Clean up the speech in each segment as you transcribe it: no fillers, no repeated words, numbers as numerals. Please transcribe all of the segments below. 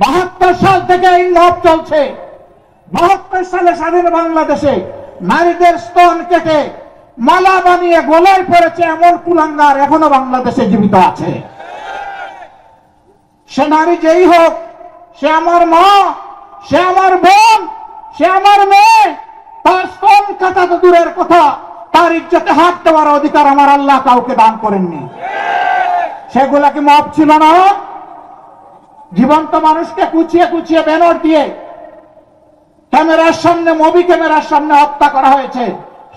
72 সাল থেকে এই মব চলছে। 72 সালে স্বাধীন বাংলাদেশে নারীদের স্তন কেটে মালা বানিয়ে গলায় পড়েছে এমন কুলাঙ্গার এখনো বাংলাদেশে জীবিত আছে। সে নারী যেই হোক, সে আমার মা, সে আমার বোন, সে আমার মেয়ে, তার স্তন কাটা তো দূরের কথা, তার ইজ্জতে হাত দেওয়ার অধিকার আমার আল্লাহ কাউকে দান করেননি। সেগুলা কি মব ছিল না? জীবন্ত মানুষকে কুচিয়ে কুচিয়ে ব্যানার দিয়ে ক্যামেরার সামনে, মুভি ক্যামেরার সামনে হত্যা করা হয়েছে,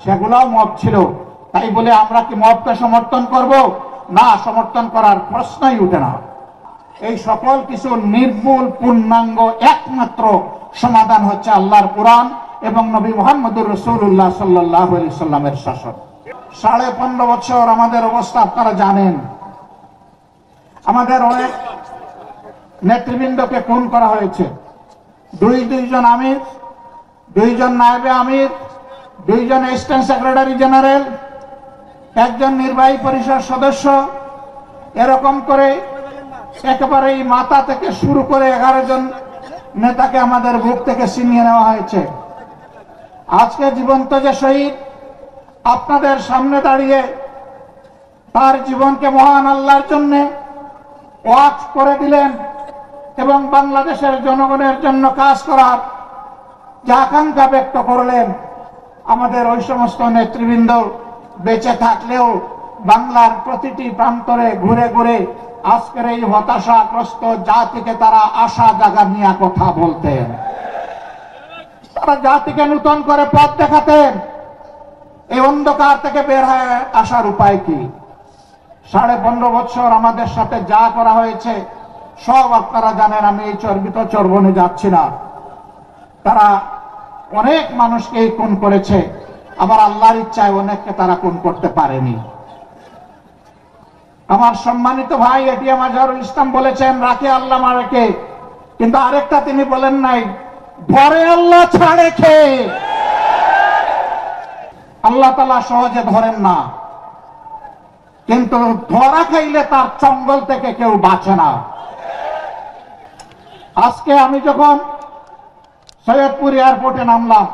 সেগুলোও মব ছিল। তাই বলে আমরা কি মবকে সমর্থন করব? না, সমর্থন করার প্রশ্নই উঠে না। এই সকল কিছু নির্মূল পূর্ণাঙ্গ একমাত্র সমাধান হচ্ছে আল্লাহর কোরআন এবং নবী মুহাম্মদুর রাসূলুল্লাহ সাল্লাল্লাহু আলাইহি সাল্লামের শাসন। 15.5 বছর আমাদের অবস্থা আপনারা জানেন। আমাদের অনেক নেতৃবৃন্দকে খুন করা হয়েছে। দুইজন আমির, 2 জন নায়েবে আমির, 2 জন অ্যাসিস্ট্যান্ট সেক্রেটারি জেনারেল, 1 জন নির্বাহী পরিষদ সদস্য, এরকম করে একেবারে মাথা থেকে শুরু করে 11 জন নেতাকে আমাদের বুক থেকে ছিনিয়ে নেওয়া হয়েছে। আজকে জীবন্ত যে শহীদ আপনাদের সামনে দাঁড়িয়ে তার জীবনকে মহান আল্লাহর জন্য ওয়াকফ করে দিলেন এবং বাংলাদেশের জনগণের জন্য কাজ করার যে আকাঙ্ক্ষা ব্যক্ত করলেন, আমাদের ওই সমস্ত নেতৃবৃন্দ বেঁচে থাকলেও বাংলার প্রতিটি প্রান্তরে ঘুরে ঘুরে আজকের এই হতাশাগ্রস্ত জাতিকে তারা আশা জাগা নিয়ে কথা বলতেন। তারা জাতিকে নতুন করে পথ দেখাতেন। এই অন্ধকার থেকে বের হয়ে আসার উপায় কি? 15.5 বছর আমাদের সাথে যা করা হয়েছে সব আপনারা জানেন। আমি এই চর্বিত চর্বণে যাচ্ছি না। তারা অনেক মানুষকেই খুন করেছে, আবার আল্লাহর ইচ্ছায় অনেককে তারা খুন করতে পারেনি। আমার সম্মানিত ভাই এটিএম আজহারুল ইসলাম বলেছেন, রাখে আল্লাহ মারেকে, কিন্তু আরেকটা তিনি বলেন নাই, ধরে আল্লাহ ছাড়ে খে। আল্লাহ তাআলা সহজে ধরেন না, কিন্তু ধরা খাইলে তার চঙ্গল থেকে কেউ বাঁচে না। আজকে আমি যখন সৈয়দপুর এয়ারপোর্টে নামলাম,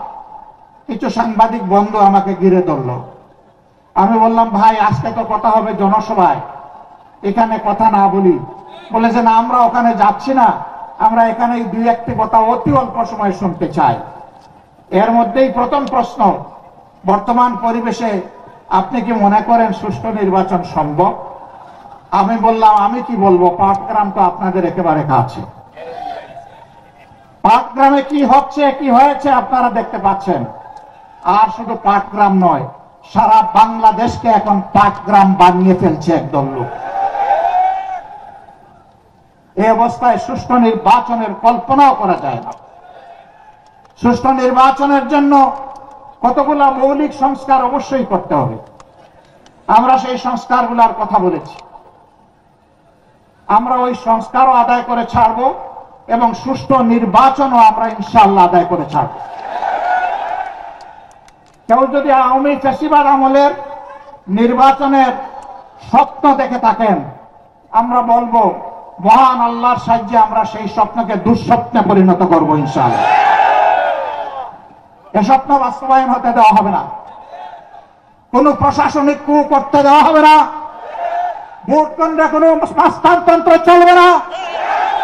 কিছু সাংবাদিক বন্ধু আমাকে ঘিরে ধরল। আমি বললাম, ভাই আজকে তো কথা হবে জনসভায়, এখানে কথা না বলি। বলেছে না, আমরা ওখানে যাচ্ছি না, আমরা এখানে 2-1টি কথা অতি অল্প সময় শুনতে চাই। এর মধ্যেই প্রথম প্রশ্ন, বর্তমান পরিবেশে আপনি কি মনে করেন সুষ্ঠু নির্বাচন সম্ভব? আমি বললাম, আমি কি বলবো, পাটগ্রাম তো আপনাদের একেবারে কাছে। পাটগ্রামে কি হচ্ছে কি হয়েছে আপনারা দেখতে পাচ্ছেন। আর শুধু পাটগ্রাম নয়, সারা বাংলাদেশকে এখন পাটগ্রাম বানিয়ে ফেলছে একদল লোক। এই অবস্থায় সুষ্ঠু নির্বাচনের কল্পনাও করা যায় না। সুষ্ঠু নির্বাচনের জন্য কতগুলো মৌলিক সংস্কার অবশ্যই করতে হবে। আমরা সেই সংস্কারগুলোর কথা বলেছি। আমরা ওই সংস্কারও আদায় করে ছাড়ব এবং সুষ্ঠু নির্বাচনও আমরা ইনশাআল্লাহ আদায় করে ছাড়ব। কেউ যদি আওয়ামী ফ্যাসিবাদ আমলের নির্বাচনের স্বপ্ন দেখে থাকেন, আমরা বলবো মহান আল্লাহর সাহায্যে আমরা সেই স্বপ্নকে দুঃস্বপ্নে পরিণত করব ইনশাআল্লাহ। এ স্বপ্ন বাস্তবায়ন হতে দেওয়া হবে না। কোন প্রশাসনিক কু করতে দেওয়া হবে না। ভোট কেন্দ্রে কোনো হস্তান্তর চলবে না।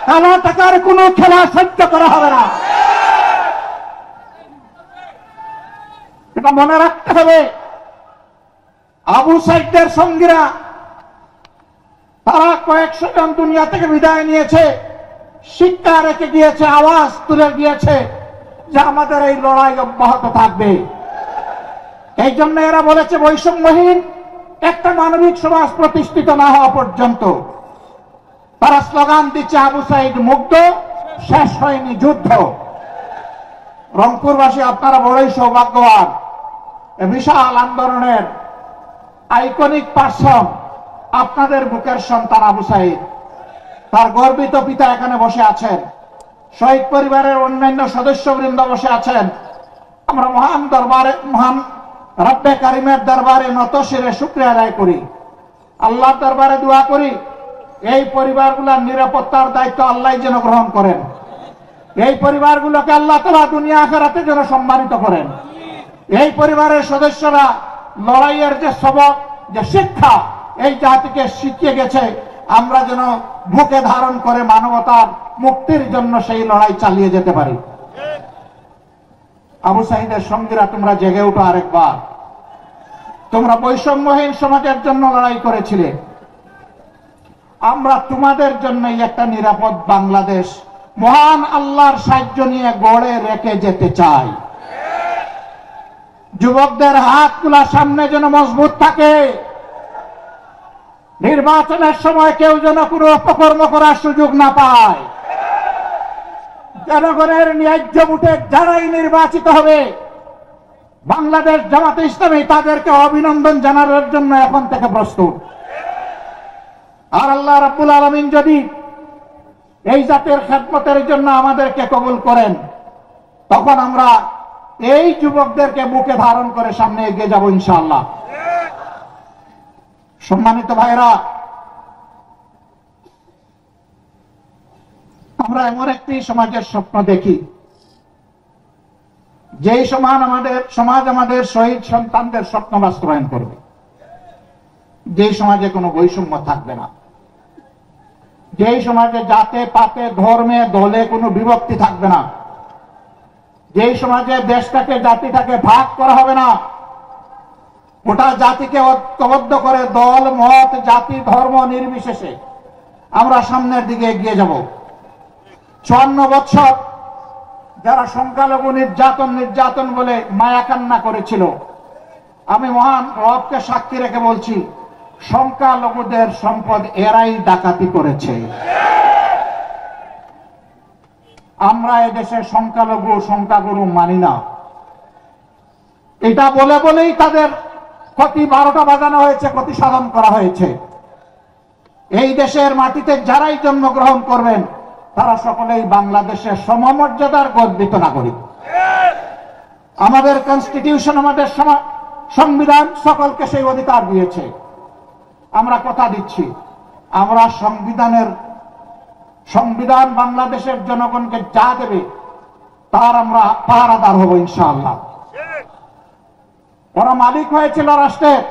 কালো টাকার কোনো খেলা সহ্য করা হবে না। এটা মনে রাখতে হবে। আবু সাইদের সঙ্গীরা তারা কয়েকশো জন দুনিয়া থেকে বিদায় নিয়েছে, শিক্ষা রেখে গিয়েছে, আওয়াজ তুলে গিয়েছে যে আমাদের এই লড়াই অব্যাহত থাকবে। এই জন্য এরা বলেছে বৈষম্যহীন একটা মানবিক সমাজ প্রতিষ্ঠিত না হওয়া পর্যন্ত। তারা স্লোগান দিচ্ছে আবু সাইদ মুগ্ধ, শেষ হয়নি যুদ্ধ। রংপুরবাসী আপনারা বড়ই সৌভাগ্যবান। বিশাল আন্দোলনের আইকনিক পার্সন আপনাদের বুকের সন্তান আবু সাইদ। তার গর্বিত পিতা এখানে বসে আছেন, শহীদ পরিবারের অন্যান্য সদস্যবৃন্দ বসে আছেন। আমরা মহান দরবারে, মহান রব্বে কারিমের দরবারে নত শিরে শুকরিয়া আদায় করি, আল্লাহর দরবারে দোয়া করি এই পরিবারগুলোর নিরাপত্তার দায়িত্ব আল্লাহ যেন গ্রহণ করেন। এই পরিবারগুলোকে আল্লাহ তাআলা দুনিয়া আখিরাতে যেন সম্মানিত করেন। এই পরিবারের সদস্যরা লড়াইয়ের যে সবক, যে শিক্ষা এই জাতিকে শিখিয়ে গেছে, আমরা যেন বুকে ধারণ করে মানবতার মুক্তির জন্য সেই লড়াই চালিয়ে যেতে পারি। আবু সাঈদের সঙ্গীরা, তোমরা জেগে উঠো আরেকবার। তোমরা বৈষম্যহীন সমাজের জন্য লড়াই করেছিলে, আমরা তোমাদের জন্যই একটা নিরাপদ বাংলাদেশ মহান আল্লাহর সাহায্য নিয়ে গড়ে রেখে যেতে চাই। যুবকদের হাতগুলা সামনে যেন মজবুত থাকে। নির্বাচনের সময় কেউ যেন কোনো অপকর্ম করার সুযোগ না পায়। জনগণের ন্যায্য ভোটে যারাই নির্বাচিত হবে, বাংলাদেশ জামাতে ইসলামী তাদেরকে অভিনন্দন জানানোর জন্য এখন থেকে প্রস্তুত। আর আল্লাহ রাব্বুল আলামিন যদি এই জাতির খেদমতের জন্য আমাদেরকে কবুল করেন, তখন আমরা এই যুবকদেরকে বুকে ধারণ করে সামনে এগিয়ে যাব ইনশাআল্লাহ। সম্মানিত ভাইরা, আমরা এমন একটি সমাজের স্বপ্ন দেখি, যেই সমাজ আমাদের শহীদ সন্তানদের স্বপ্ন বাস্তবায়ন করবে, যেই সমাজে কোনো বৈষম্য থাকবে না, যেই সমাজে জাতে পাতে ধর্মে দলে কোনো বিভক্তি থাকবে না, যেই সমাজে দেশটাকে জাতিটাকে ভাগ করা হবে না, গোটা জাতিকে ঐক্যবদ্ধ করে দল মত জাতি ধর্ম নির্বিশেষে আমরা সামনের দিকে এগিয়ে যাব। 54 বছর যারা সংখ্যালঘু নির্যাতন বলে মায়া কান্না করেছিল, আমি মহান রবকে সাক্ষী রেখে বলছি, সংখ্যালঘুদের সম্পদ এরাই ডাকাতি করেছে। আমরা এদেশে সংখ্যাগুরু মানি না। এটা বলেই তাদের ক্ষতি 12টা বাজানো হয়েছে, ক্ষতি সাধন করা হয়েছে। এই দেশের মাটিতে যারাই জন্মগ্রহণ করবেন, তারা সকলেই বাংলাদেশের সমমর্যাদার গর্বিত নাগরিক। আমাদের কনস্টিটিউশন, আমাদের সংবিধান সকলকে সেই অধিকার দিয়েছে। আমরা কথা দিচ্ছি, আমরা সংবিধান বাংলাদেশের জনগণকে যা দেবে তার আমরা পাহারাদার হব ইনশাআল্লাহ। ওরা মালিক হয়েছিল রাষ্ট্রের,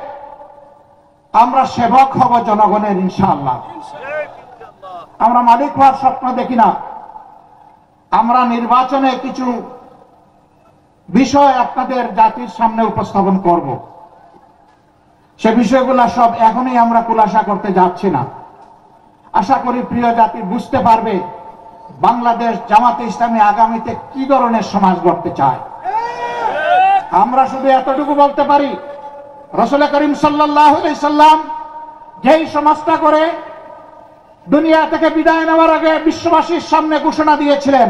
আমরা সেবক হব জনগণের ইনশাআল্লাহ। আমরা মালিক হওয়ার স্বপ্ন দেখি না। আমরা নির্বাচনে কিছু বিষয় আপনাদের জাতির সামনে উপস্থাপন করব। সে বিষয়গুলো সব এখনই আমরা খুলাসা করতে যাচ্ছি না। আশা করি প্রিয় জাতি বুঝতে পারবে বাংলাদেশ জামাতে ইসলামী আগামীতে কি ধরনের সমাজ গড়তে চায়। আমরা শুধু এতটুকু বলতে পারি, রাসূল করিম সাল্লাল্লাহু আলাইহি সাল্লাম যেই সমাজটা করে দুনিয়া থেকে বিদায় নেওয়ার আগে বিশ্ববাসীর সামনে ঘোষণা দিয়েছিলেন,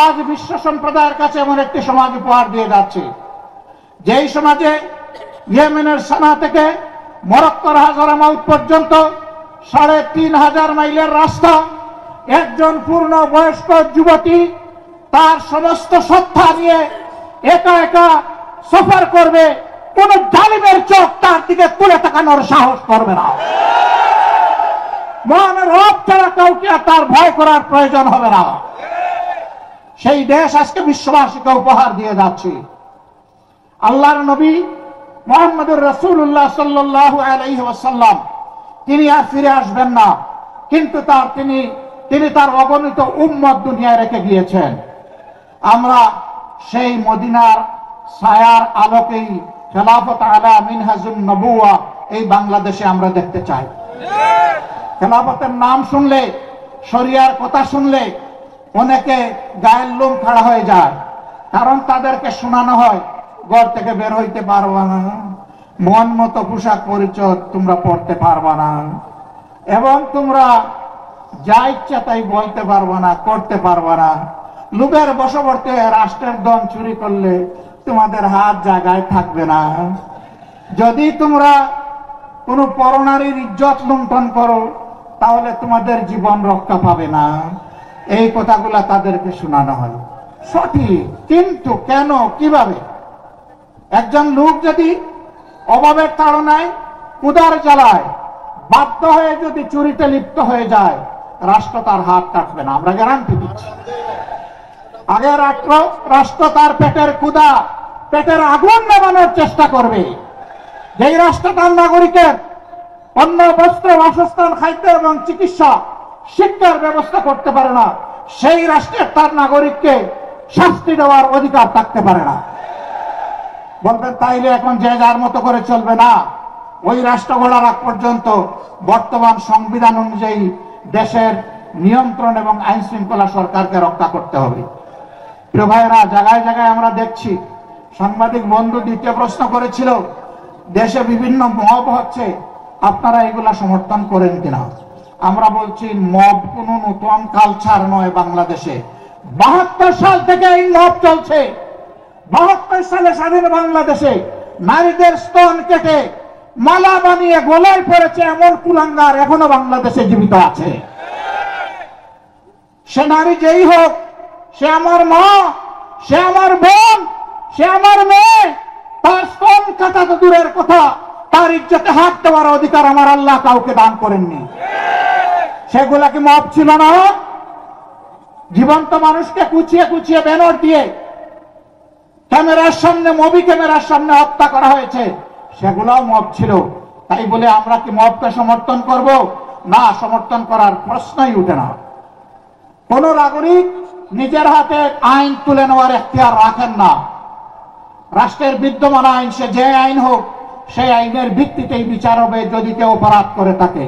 আজ বিশ্ব সম্প্রদায়ের কাছে এমন একটি সমাজ উপহার দিয়ে যাচ্ছে, যেই সমাজে ইয়েমেনের সানা থেকে মরক্কোর হাজারামাউত পর্যন্ত 3500 মাইলের রাস্তা, একজন পূর্ণ বয়স্ক যুবতী তার সমস্ত সত্তা নিয়ে একা একা সফর করবে, কোন জালিমের চোখ তার দিকে তুলে তাকানোর সাহস করবে না। মহান রব ছাড়া কাউকে তার ভয় করার প্রয়োজন হবে না। সেই দেশ আজকে বিশ্ববাসীকে উপহার দিয়ে যাচ্ছে। আল্লাহর নবী মুহাম্মদুর রাসূলুল্লাহ সাল্লাল্লাহু আলাইহি ওয়াসাল্লাম তিনি আর ফিরে আসবেন না, কিন্তু তিনি তার অগণিত উম্মত দুনিয়ায় রেখে গিয়েছেন। আমরা সেই মদিনার ছায়ার আলোকেই খেলাফত আলা মিনহাজুন নবুওয়া এই বাংলাদেশে আমরা দেখতে চাই। খেলাফতের নাম শুনলে, শরিয়ার কথা শুনলে অনেকে গায়ের লোম খাড়া হয়ে যায়, কারণ তাদেরকে শোনানো হয় ঘর থেকে বের হইতে পারবা না, মন মতো পোশাক পরিচয় তোমরা পড়তে পারবা না, এবং তোমরা যা ইচ্ছা তাই বলতে পারবা না, করতে পারবা না। লোভের বশবর্তী রাষ্ট্রের ধন চুরি করলে তোমাদের হাত জায়গায় থাকবে না। যদি তোমরা কোন পরনারীর ইজ্জত লুণ্ঠন করো তাহলে তোমাদের জীবন রক্ষা পাবে না। এই কথাগুলা তাদেরকে শোনানো হয়। সঠিক, কিন্তু কেন, কিভাবে? একজন লোক যদি অভাবের তাড়নায়, ক্ষুধার জ্বালায় বাধ্য হয়ে যদি চুরিতে লিপ্ত হয়ে যায়, রাষ্ট্র তার হাত কাটবে না, আমরা গ্যারান্টি দিচ্ছি। আগে রাষ্ট্র তার পেটের ক্ষুধা, পেটের আগুন নেভানোর চেষ্টা করবে। যেই রাষ্ট্র তার নাগরিকের অন্ন, বস্ত্র, বাসস্থান, খাদ্য এবং চিকিৎসা, শিক্ষার ব্যবস্থা করতে পারে না, সেই রাষ্ট্রের তার নাগরিককে শাস্তি দেওয়ার অধিকার থাকতে পারে না। বলবেন তাইলে এখন যে যার মতো করে চলবে না, ওই রাষ্ট্র গড়ার আগ পর্যন্ত বর্তমান সংবিধান অনুযায়ী দেশের নিয়ন্ত্রণ এবং আইন শৃঙ্খলা সরকারকে রক্ষা করতে হবে। প্রিয় ভাইয়েরা, জায়গায় জায়গায় আমরা দেখছি, সাংবাদিক বন্ধু দ্বিতীয় প্রশ্ন করেছিল, দেশে বিভিন্ন মব হচ্ছে, আপনারা এগুলা সমর্থন করেন কিনা? আমরা বলছি মব কোন নতুন কালচার নয় বাংলাদেশে। 72 সাল থেকে এই মব চলছে। 72 সালে স্বাধীন বাংলাদেশে নারীদের স্তন কেটে মালা বানিয়ে গলায় পড়েছে এমন কুলাঙ্গার এখনো বাংলাদেশে জীবিত আছে। সে নারী যেই হোক, সে আমার মা, সে আমার বোন, সে আমার মেয়ে, তার স্তন কাটা তো দূরের কথা, তার ইজ্জতে হাত দেওয়ার অধিকার আমার আল্লাহ কাউকে দান করেননি। সেগুলা কি মব ছিল না? জীবন্ত মানুষকে কুচিয়ে কুচিয়ে ব্যানার দিয়ে ক্যামেরার সামনে, মুভি ক্যামেরার সামনে হত্যা করা হয়েছে, সেগুলাও মব ছিল। তাই বলে আমরা কি মবকে সমর্থন করব? না, সমর্থন করার প্রশ্নই উঠে না। কোন নাগরিক নিজের হাতে আইন তুলে নেওয়ার এখতিয়ার রাখেন না। রাষ্ট্রের বিদ্যমান আইন, সে যে আইন হোক, সেই আইনের ভিত্তিতেই বিচার হবে যদি কেউ অপরাধ করে থাকে।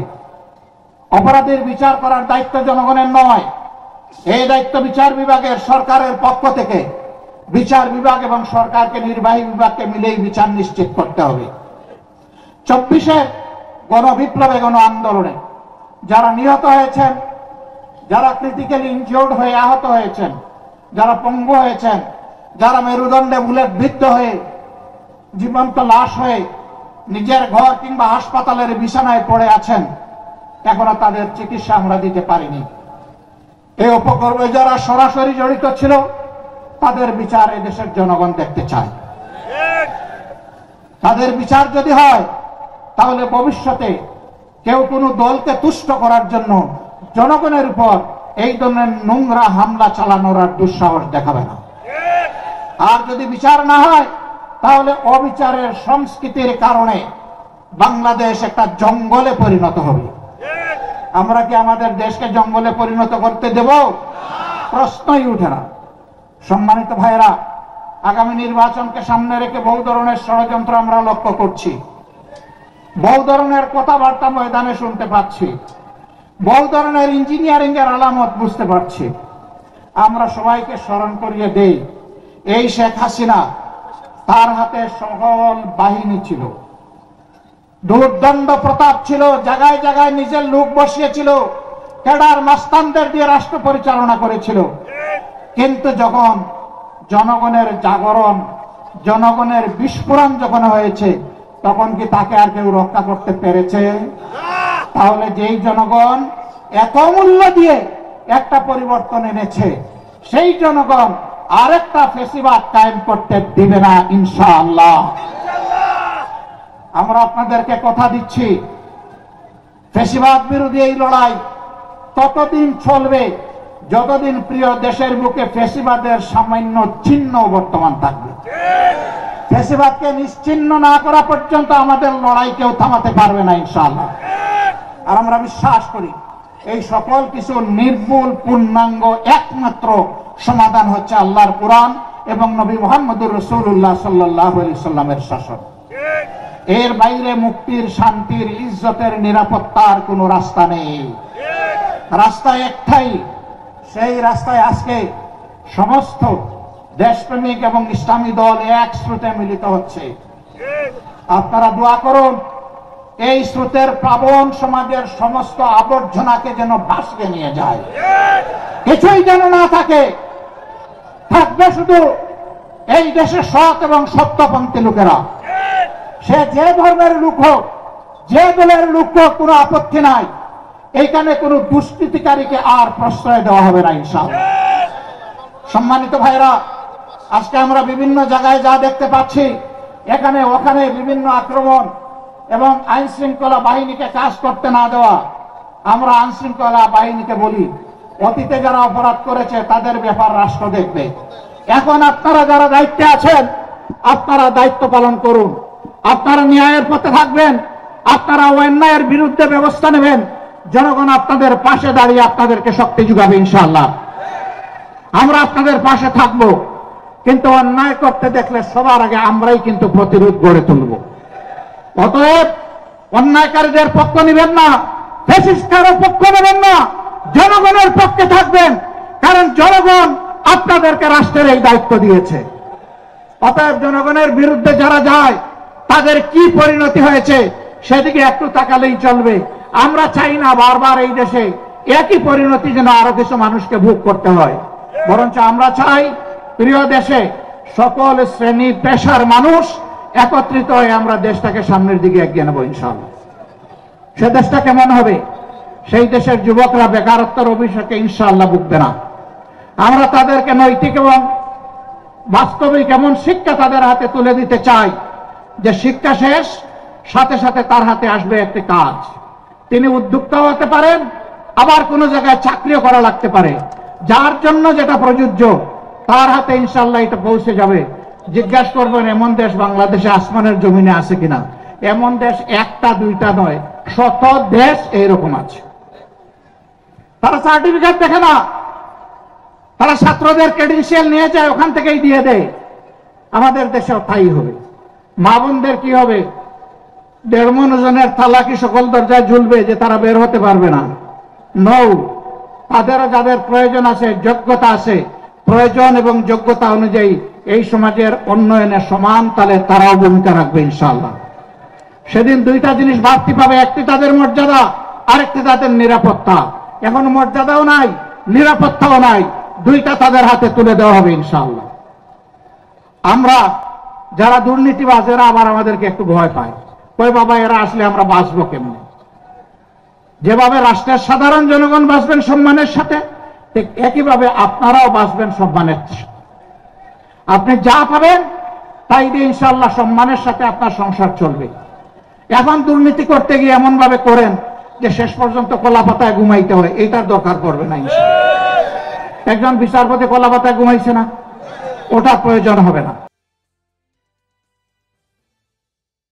অপরাধের বিচার করার দায়িত্ব জনগণের নয়, এই দায়িত্ব বিচার বিভাগের, সরকারের পক্ষ থেকে বিচার বিভাগ এবং সরকারকে, নির্বাহী বিভাগকে মিলেই বিচার নিশ্চিত করতে হবে। 24-এর গণবিপ্লবে, গণ আন্দোলনে যারা নিহত হয়েছেন, যারা ক্রিটিক্যালি ইনজিওর্ড হয়ে আহত হয়েছেন, যারা পঙ্গু হয়েছেন, যারা মেরুদণ্ডে বুলেট বিদ্ধ হয়ে জীবন্ত লাশ হয়ে নিজের ঘর কিংবা হাসপাতালের বিছানায় পড়ে আছেন, এখনো তাদের চিকিৎসা আমরা দিতে পারিনি। এই উপকর্মে যারা সরাসরি জড়িত ছিল, তাদের বিচার এদেশের জনগণ দেখতে চায়। তাদের বিচার যদি হয়, তাহলে ভবিষ্যতে কেউ কোনো দলকে তুষ্ট করার জন্য জনগণের উপর এই ধরনের নোংরা হামলা চালানোর আর দুঃসাহস দেখাবে না। আর যদি বিচার না হয়, তাহলে অবিচারের সংস্কৃতির কারণে বাংলাদেশ একটা জঙ্গলে পরিণত হবে। আমরা কি আমাদের দেশকে জঙ্গলে পরিণত করতে দেব? প্রশ্নই উঠে না। সম্মানিত ভাইয়েরা, আগামী নির্বাচনকে সামনে রেখে বহু ধরনের ষড়যন্ত্র আমরা লক্ষ্য করছি, বহু ধরনের কথাবার্তা ময়দানে শুনতে পাচ্ছি, বহু ধরনের ইঞ্জিনিয়ারিং এর আলামত বুঝতে পারছি। আমরা সবাইকে স্মরণ করিয়ে দেই, এই শেখ হাসিনা, তার হাতে সকল বাহিনী ছিল, দুর্দণ্ড প্রতাপ ছিল, জায়গায় জায়গায় নিজের লোক বসিয়েছিল, ক্যাডার মাস্তানদের দিয়ে রাষ্ট্র পরিচালনা করেছিল। কিন্তু যখন জনগণের জাগরণ, জনগণের বিস্ফোরণ যখন হয়েছে, তখন কি তাকে আর কেউ রক্ষা করতে পেরেছে? তাহলে যেই জনগণ এত মূল্য দিয়ে একটা পরিবর্তন এনেছে, সেই জনগণ আরেকটা ফেসিবাদ কায়েম করতে দিবে না ইনশাআল্লাহ। আমরা আপনাদেরকে কথা দিচ্ছি, ফেসিবাদ বিরোধী এই লড়াই ততদিন চলবে যতদিন প্রিয় দেশের বুকে ফেসিবাদের সামান্য চিহ্ন বর্তমান থাকবে। ফেসিবাদকে নিশ্চিহ্ন না করা পর্যন্ত আমাদের লড়াই কেউ থামাতে পারবে না ইনশাআল্লাহ। আর আমরা বিশ্বাস করি, এই সকল কিছু নির্মূল পূর্ণাঙ্গ একমাত্র সমাধান হচ্ছে আল্লাহর কোরআন এবং নবী মুহাম্মদুর রাসূলুল্লাহ সাল্লাল্লাহু আলাইহি সাল্লামের শাসন। এর বাইরে মুক্তির, শান্তির, ইজ্জতের, নিরাপত্তার কোনো রাস্তা নেই। রাস্তা একটাই, সেই রাস্তায় আজকে সমস্ত দেশপ্রেমিক এবং ইসলামী দল এক স্রোতে মিলিত হচ্ছে। আপনারা দোয়া করুন, এই স্রোতের প্লাবন সমাজের সমস্ত আবর্জনাকে যেন ভাসিয়ে নিয়ে যায়, কিছুই যেন না থাকে। থাকবে শুধু এই দেশের সৎ এবং সত্যপন্থী লোকেরা। সে যে ধর্মের লোক হোক, যে দলের লোক হোক, কোনো আপত্তি নাই। এইখানে কোনো দুষ্কৃতিকারীকে আর প্রশ্রয় দেওয়া হবে না ইনশাআল্লাহ। সম্মানিত ভাইরা, আজকে আমরা বিভিন্ন জায়গায় যা দেখতে পাচ্ছি, এখানে ওখানে বিভিন্ন আক্রমণ, এবং আইন শৃঙ্খলা বাহিনীকে কাজ করতে না দেওয়া। আমরা আইন শৃঙ্খলা বাহিনীকে বলি, অতীতে যারা অপরাধ করেছে তাদের ব্যাপার রাষ্ট্র দেখবে। এখন আপনারা যারা দায়িত্বে আছেন, আপনারা দায়িত্ব পালন করুন। আপনারা ন্যায়ের পথে থাকবেন, আপনারা অন্যায়ের বিরুদ্ধে ব্যবস্থা নেবেন। জনগণ আপনাদের পাশে দাঁড়িয়ে আপনাদেরকে শক্তি যোগাবে ইনশাআল্লাহ। আমরা আপনাদের পাশে থাকব, কিন্তু অন্যায় করতে দেখলে সবার আগে আমরাই কিন্তু প্রতিরোধ গড়ে তুলব। অতএব অন্যায়কারীদের পক্ষ নেবেন না, ফ্যাসিস্টদের পক্ষ নেবেন না, জনগণের পক্ষে থাকবেন, কারণ জনগণ আপনাদেরকে রাষ্ট্রের এই দায়িত্ব দিয়েছে। অতএব জনগণের বিরুদ্ধে যারা যায় তাদের কি পরিণতি হয়েছে সেদিকে একটু তাকালেই চলবে। আমরা চাই না বারবার এই দেশে একই পরিণতি যেন আরো কিছু মানুষকে ভোগ করতে হয়, বরঞ্চ আমরা চাই প্রিয় দেশে সকল শ্রেণী পেশার মানুষ একত্রিত হয়ে আমরা দেশটাকে সামনের দিকে এগিয়ে নেব ইনশাআল্লাহ। সে দেশটা কেমন হবে? সেই দেশের যুবকরা বেকারত্বের অভিশাপে ইনশাআল্লাহ ভুগবে না। আমরা তাদেরকে নৈতিক এবং বাস্তবিক এমন শিক্ষা তাদের হাতে তুলে দিতে চাই যে শিক্ষা শেষ সাথে সাথে তার হাতে আসবে একটি কাজ। তিনি উদ্যোক্তা হতে পারেন, আবার কোনো জায়গায় চাকরিও করা লাগতে পারে। যার জন্য যেটা প্রযোজ্য তার হাতে ইনশাআল্লাহ এটা পৌঁছে যাবে। জিজ্ঞাসা করবেন এমন দেশ বাংলাদেশে আসমানের জমিনে আছে কিনা? এমন দেশ একটা দুইটা নয়, শত দেশ এইরকম আছে। তারা সার্টিফিকেট দেখে না, তারা ছাত্রদের ক্রেডেনশিয়াল নিয়ে যায়, ওখান থেকেই দিয়ে দেয়। আমাদের দেশেও তাই হবে। মা বোনদের কি হবে? 1.5 মনোজনের থালা কি সকল দরজায় ঝুলবে যে তারা বের হতে পারবে না? নৌ, তাদেরও যাদের প্রয়োজন আছে, যোগ্যতা আছে, প্রয়োজন এবং যোগ্যতা অনুযায়ী এই সমাজের উন্নয়নে সমান তালে তারাও ভূমিকা রাখবে ইনশাআল্লাহ। সেদিন দুইটা জিনিস বাড়তি পাবে, একটি তাদের মর্যাদা, আরেকটি তাদের নিরাপত্তা। এখন মর্যাদাও নাই, নিরাপত্তাও নাই, দুইটা তাদের হাতে তুলে দেওয়া হবে ইনশাআল্লাহ। আমরা যারা দুর্নীতিবাজ এরা আবার আমাদেরকে একটু ভয় পায়, কই বাবা এরা আসলে আমরা বাঁচবো কেমন? যেভাবে রাষ্ট্রের সাধারণ জনগণ বাঁচবেন সম্মানের সাথে, ঠিক একইভাবে আপনারাও বাঁচবেন সম্মানের সাথে। আপনি যা পাবেন তাই দিয়ে ইনশাআল্লাহ সম্মানের সাথে আপনার সংসার চলবে। এখন দুর্নীতি করতে গিয়ে এমন ভাবে করেন যে শেষ পর্যন্ত কলাপাতায় ঘুমাইতে হয়, এইটার দরকার পড়বে না ইনশাআল্লাহ। একজন বিচারপতি কলাপাতায় ঘুমাইছে না, ওটার প্রয়োজন হবে না।